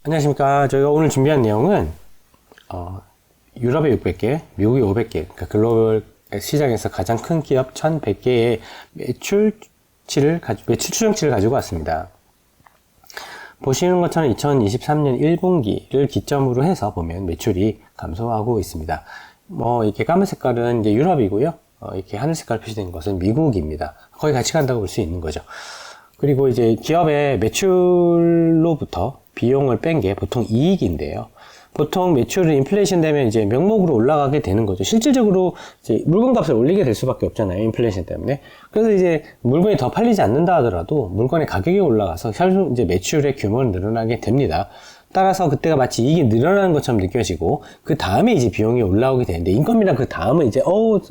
안녕하십니까. 저희가 오늘 준비한 내용은 유럽의 600개, 미국의 500개, 그러니까 글로벌 시장에서 가장 큰 기업 1100개의 매출 추정치를 가지고 왔습니다. 보시는 것처럼 2023년 1분기를 기점으로 해서 보면 매출이 감소하고 있습니다. 이렇게 까만 색깔은 이제 유럽이고요. 이렇게 하늘 색깔 표시된 것은 미국입니다. 거의 같이 간다고 볼 수 있는 거죠. 그리고 이제 기업의 매출로부터 비용을 뺀 게 보통 이익인데요. 보통 매출은 인플레이션 되면 이제 명목으로 올라가게 되는 거죠. 실질적으로 이제 물건값을 올리게 될 수밖에 없잖아요. 인플레이션 때문에. 그래서 이제 물건이 더 팔리지 않는다 하더라도 물건의 가격이 올라가서 이제 매출의 규모는 늘어나게 됩니다. 따라서 그때가 마치 이익이 늘어나는 것처럼 느껴지고 그 다음에 이제 비용이 올라오게 되는데 인건비랑 그 다음은 이제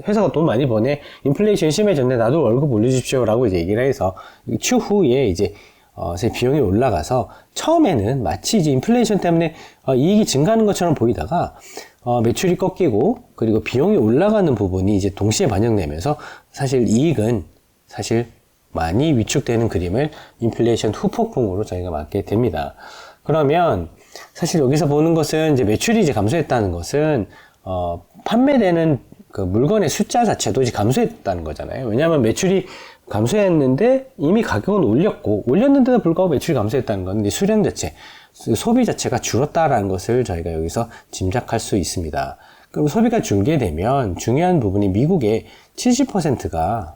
회사가 돈 많이 버네, 인플레이션 심해졌네, 나도 월급 올려주십시오 라고 이제 얘기를 해서 추후에 이제 비용이 올라가서 처음에는 마치 이제 인플레이션 때문에 이익이 증가하는 것처럼 보이다가 매출이 꺾이고 그리고 비용이 올라가는 부분이 이제 동시에 반영되면서 사실 이익은 많이 위축되는 그림을 인플레이션 후폭풍으로 저희가 맞게 됩니다. 그러면 사실 여기서 보는 것은 이제 매출이 이제 감소했다는 것은 판매되는 그 물건의 숫자 자체도 이제 감소했다는 거잖아요. 왜냐하면 매출이 감소했는데 이미 가격은 올렸는데도 불구하고 매출이 감소했다는 건 이제 수량 자체, 소비 자체가 줄었다라는 것을 저희가 여기서 짐작할 수 있습니다. 그리고 소비가 줄게 되면 중요한 부분이 미국의 70%가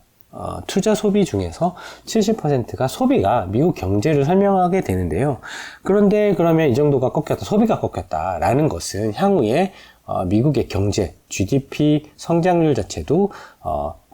투자 소비 중에서 70%가 소비가 미국 경제를 설명하게 되는데요. 그런데 그러면 이 정도가 꺾였다, 소비가 꺾였다라는 것은 향후에 미국의 경제, GDP 성장률 자체도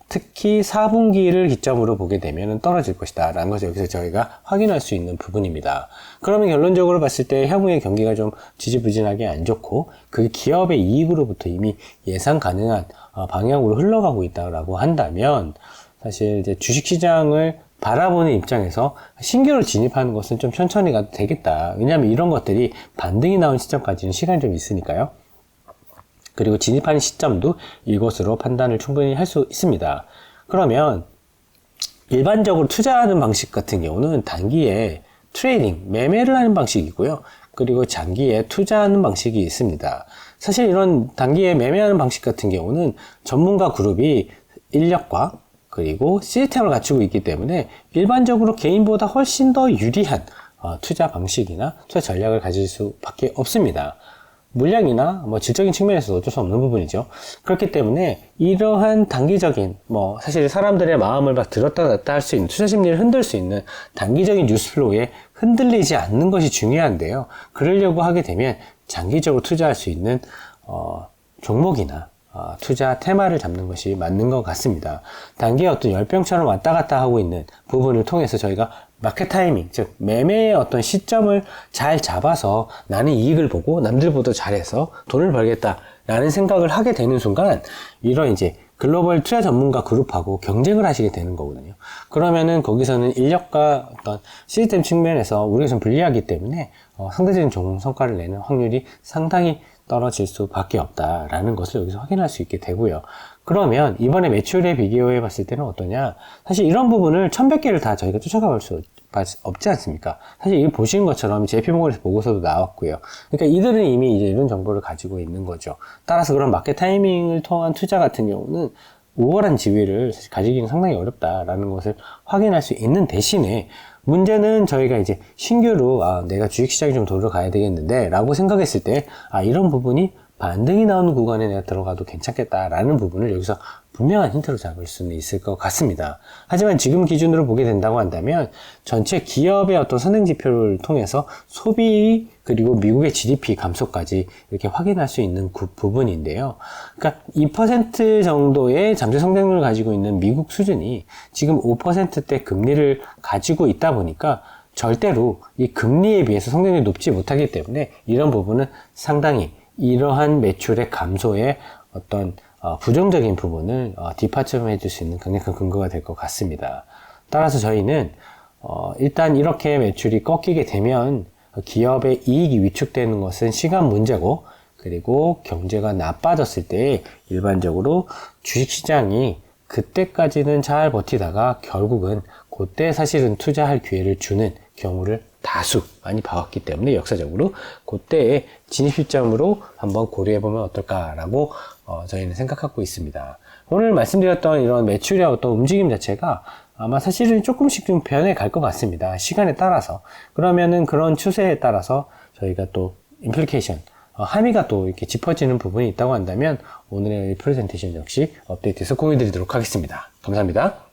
특히 4분기를 기점으로 보게 되면 떨어질 것이다 라는 것을 여기서 저희가 확인할 수 있는 부분입니다. 그러면 결론적으로 봤을 때 향후의 경기가 좀 지지부진하게 안 좋고 그 기업의 이익으로부터 이미 예상 가능한 방향으로 흘러가고 있다고 한다면 사실 이제 주식시장을 바라보는 입장에서 신규로 진입하는 것은 좀 천천히 가도 되겠다. 왜냐하면 이런 것들이 반등이 나온 시점까지는 시간이 좀 있으니까요. 그리고 진입하는 시점도 이것으로 판단을 충분히 할 수 있습니다. 그러면 일반적으로 투자하는 방식 같은 경우는 단기에 트레이딩, 매매를 하는 방식이고요. 그리고 장기에 투자하는 방식이 있습니다. 사실 이런 단기에 매매하는 방식 같은 경우는 전문가 그룹이 인력과 그리고 시스템을 갖추고 있기 때문에 일반적으로 개인보다 훨씬 더 유리한 투자 방식이나 투자 전략을 가질 수밖에 없습니다. 물량이나 질적인 측면에서도 어쩔 수 없는 부분이죠. 그렇기 때문에 이러한 단기적인 사실 사람들의 마음을 막 들었다 놨다 할 수 있는, 투자 심리를 흔들 수 있는 단기적인 뉴스플로우에 흔들리지 않는 것이 중요한데요. 그러려고 하게 되면 장기적으로 투자할 수 있는 종목이나 투자 테마를 잡는 것이 맞는 것 같습니다. 단기에 어떤 열병처럼 왔다 갔다 하고 있는 부분을 통해서 저희가 마켓 타이밍, 즉 매매의 어떤 시점을 잘 잡아서 나는 이익을 보고 남들보다 잘해서 돈을 벌겠다라는 생각을 하게 되는 순간 이런 이제 글로벌 투자 전문가 그룹하고 경쟁을 하시게 되는 거거든요. 그러면은 거기서는 인력과 어떤 시스템 측면에서 우리가 좀 불리하기 때문에 상대적인 좋은 성과를 내는 확률이 상당히 떨어질 수밖에 없다라는 것을 여기서 확인할 수 있게 되고요. 그러면 이번에 매출에 비교해 봤을 때는 어떠냐? 사실 이런 부분을 1100개를 다 저희가 쫓아가 볼 수 없지 않습니까? 사실 이 보시는 것처럼 JP모건에서 보고서도 나왔고요. 그러니까 이들은 이미 이제 이런 정보를 가지고 있는 거죠. 따라서 그런 마켓 타이밍을 통한 투자 같은 경우는 우월한 지위를 사실 가지기는 상당히 어렵다라는 것을 확인할 수 있는 대신에 문제는 저희가 이제 신규로 내가 주식시장에 좀 돈을 가야 되겠는데 라고 생각했을 때 이런 부분이 반등이 나오는 구간에 내가 들어가도 괜찮겠다라는 부분을 여기서 분명한 힌트로 잡을 수는 있을 것 같습니다. 하지만 지금 기준으로 보게 된다고 한다면 전체 기업의 어떤 선행지표를 통해서 소비 그리고 미국의 GDP 감소까지 이렇게 확인할 수 있는 부분인데요. 그러니까 2% 정도의 잠재 성장률을 가지고 있는 미국 수준이 지금 5%대 금리를 가지고 있다 보니까 절대로 이 금리에 비해서 성장률이 높지 못하기 때문에 이런 부분은 상당히 이러한 매출의 감소에 어떤 부정적인 부분을 뒷받침해 줄 수 있는 강력한 근거가 될 것 같습니다. 따라서 저희는 일단 이렇게 매출이 꺾이게 되면 기업의 이익이 위축되는 것은 시간 문제고, 그리고 경제가 나빠졌을 때 일반적으로 주식시장이 그때까지는 잘 버티다가 결국은 그때 사실은 투자할 기회를 주는 경우를 다수 많이 봐왔기 때문에 역사적으로 그때의 진입 시점으로 한번 고려해보면 어떨까라고 저희는 생각하고 있습니다. 오늘 말씀드렸던 이런 매출의 어떤 움직임 자체가 아마 사실은 조금씩 좀 변해 갈 것 같습니다. 시간에 따라서. 그러면은 그런 추세에 따라서 저희가 또 임플리케이션, 함의가 또 이렇게 짚어지는 부분이 있다고 한다면 오늘의 프레젠테이션 역시 업데이트해서 공유드리도록 하겠습니다. 감사합니다.